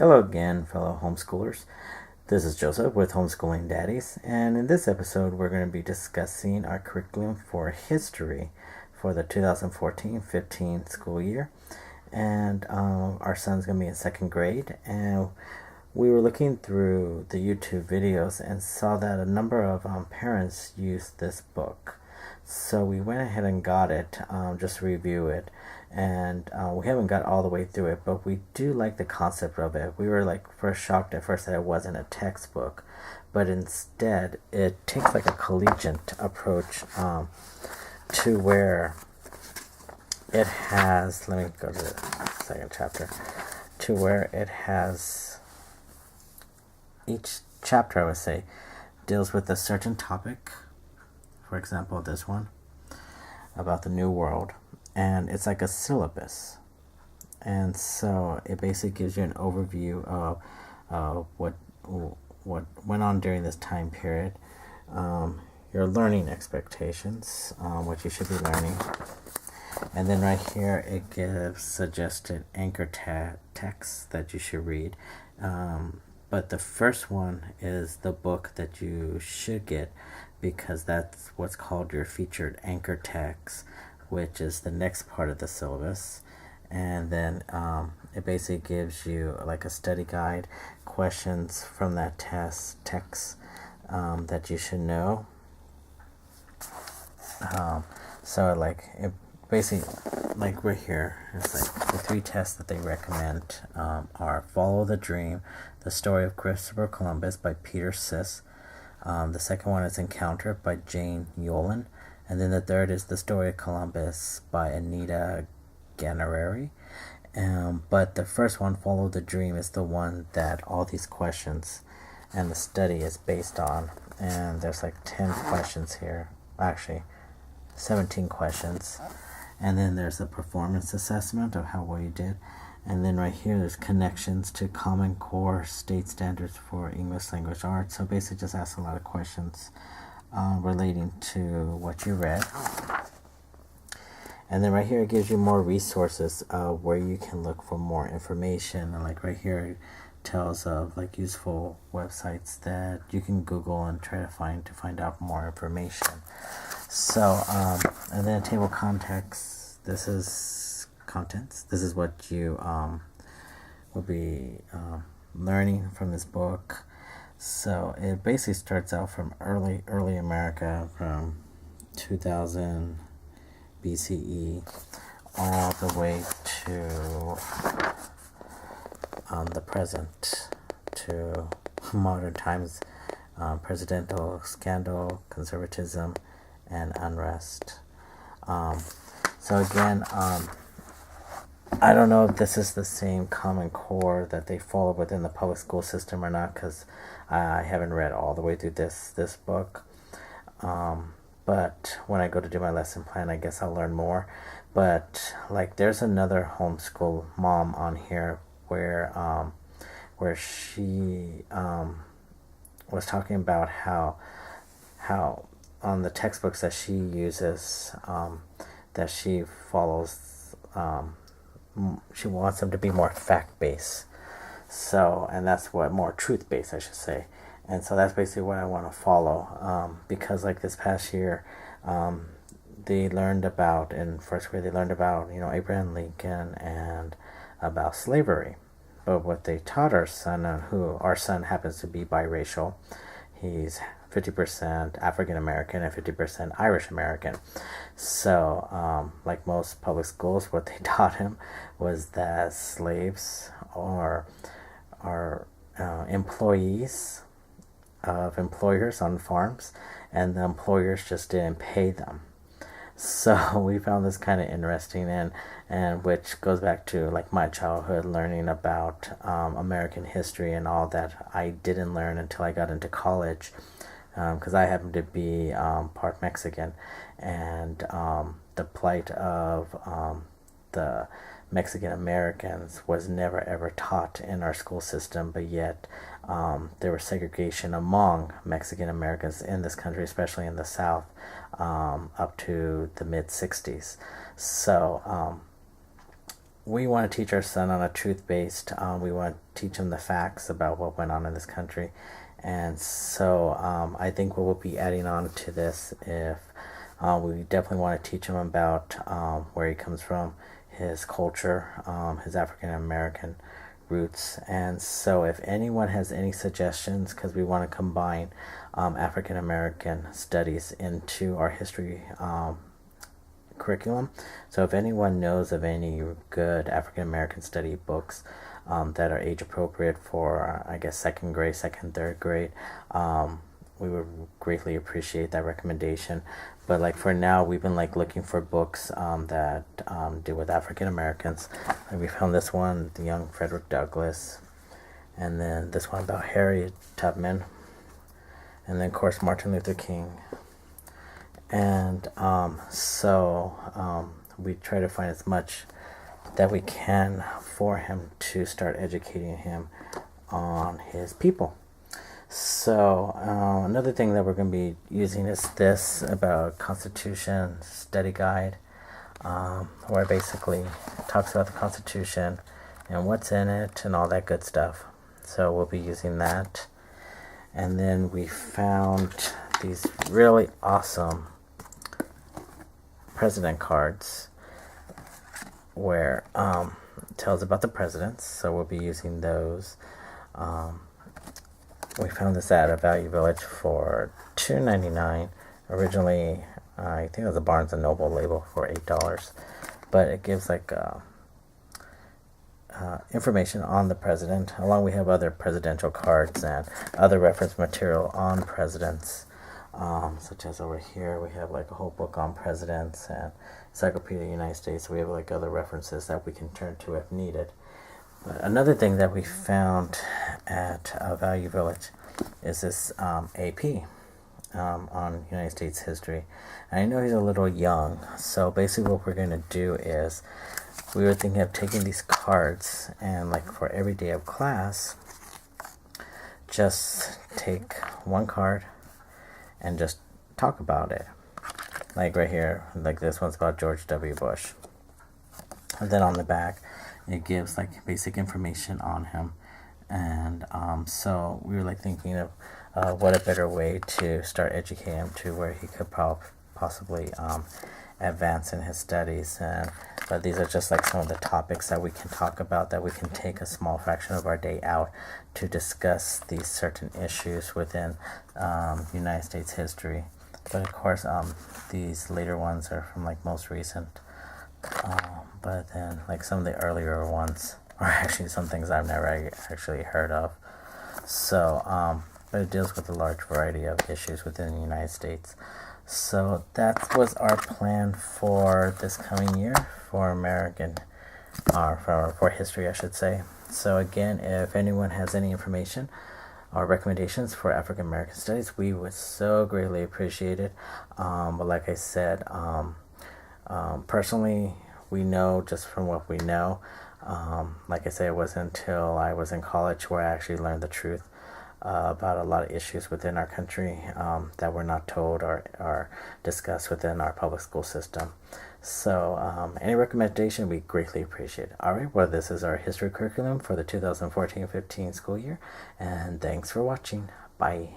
Hello again, fellow homeschoolers. This is Joseph with Homeschooling Daddies, and in this episode, we're going to be discussing our curriculum for history for the 2014-15 school year. And our son's going to be in second grade, and we were looking through the YouTube videos and saw that a number of parents used this book. So we went ahead and got it just to review it. And we haven't got all the way through it, but we do like the concept of it. We were first shocked at first that it wasn't a textbook, but instead it takes a collegiate approach to where it has, let me go to the second chapter, to where it has, each chapter I would say deals with a certain topic. For example, this one about the New World. And it's like a syllabus, and so it basically gives you an overview of what went on during this time period, your learning expectations, what you should be learning, and then right here it gives suggested anchor texts that you should read. But the first one is the book that you should get, because that's what's called your featured anchor text, which is the next part of the syllabus. And then it basically gives you a study guide, questions from that text that you should know. So it basically, right here, it's the three tests that they recommend are Follow the Dream, The Story of Christopher Columbus by Peter Siss. The second one is Encounter by Jane Yolen. And then the third is The Story of Columbus by Anita Ganarelli. But the first one, Follow the Dream, is the one that all these questions and the study is based on. And there's 10 questions here. Actually, 17 questions. And then there's a performance assessment of how well you did. And then right here, there's connections to Common Core state standards for English language arts. So basically just ask a lot of questions relating to what you read. And then right here it gives you more resources where you can look for more information. And right here it tells of useful websites that you can Google and try to find out more information. So and then table context, this is contents. This is what you will be learning from this book. So it basically starts out from early America, from 2000 BCE all the way to the present, to modern times, presidential scandal, conservatism, and unrest. So again, I don't know if this is the same Common Core that they follow within the public school system or not, because I haven't read all the way through this book. But when I go to do my lesson plan, I guess I'll learn more. But there's another homeschool mom on here where she was talking about how on the textbooks that she uses, that she follows, she wants them to be more fact-based. So, and that's what, more truth-based, I should say. And so that's basically what I want to follow, because this past year, they learned about, in first grade, they learned about, Abraham Lincoln and about slavery. But what they taught our son, who our son happens to be biracial, he's 50% African American and 50% Irish American. So, like most public schools, what they taught him was that slaves are employees of employers on farms, and the employers just didn't pay them. So we found this kind of interesting, and which goes back to my childhood, learning about American history and all that I didn't learn until I got into college, because I happen to be part Mexican, and the plight of the Mexican Americans was never ever taught in our school system, but yet there was segregation among Mexican Americans in this country, especially in the South, up to the mid-60s. So we want to teach our son on a truth-based. We want to teach him the facts about what went on in this country, and so I think what we'll be adding on to this, if we definitely want to teach him about where he comes from, his culture, his African American roots. And so if anyone has any suggestions, because we want to combine African American studies into our history curriculum. So if anyone knows of any good African American study books that are age appropriate for, I guess, second grade, third grade, we would greatly appreciate that recommendation. But like for now, we've been like looking for books that deal with African Americans. And we found this one, The Young Frederick Douglass, and then this one about Harriet Tubman, and then of course Martin Luther King. And so we try to find as much that we can for him to start educating him on his people. So another thing that we're going to be using is this about Constitution Study Guide, where it basically talks about the Constitution and what's in it and all that good stuff. So we'll be using that. And then we found these really awesome president cards where it tells about the presidents. So we'll be using those. We found this at a Value Village for $2.99. Originally, I think it was a Barnes & Noble label for $8. But it gives like information on the president. Along we have other presidential cards and other reference material on presidents. Such as over here, we have like a whole book on presidents and Encyclopedia of the United States. We have like other references that we can turn to if needed. But another thing that we found at Value Village is this AP on United States history. And I know he's a little young, so basically what we're going to do is we were thinking of taking these cards and like for every day of class, just take one card and just talk about it. Like right here, like this one's about George W. Bush. And then on the back, it gives like basic information on him. And so we were like thinking of what a better way to start educating him to where he could possibly advance in his studies. But these are just like some of the topics that we can talk about, that we can take a small fraction of our day out to discuss these certain issues within United States history. But of course, these later ones are from like most recent. But then like some of the earlier ones are actually some things I've never actually heard of. So, but it deals with a large variety of issues within the United States. So that was our plan for this coming year for American, for history, I should say. So again, if anyone has any information or recommendations for African American studies, we would so greatly appreciate it. But like I said, personally, we know just from what we know. Like I said, it wasn't until I was in college where I actually learned the truth about a lot of issues within our country that were not told or discussed within our public school system. So any recommendation we greatly appreciate. Alright, well, this is our history curriculum for the 2014-15 school year, and thanks for watching. Bye.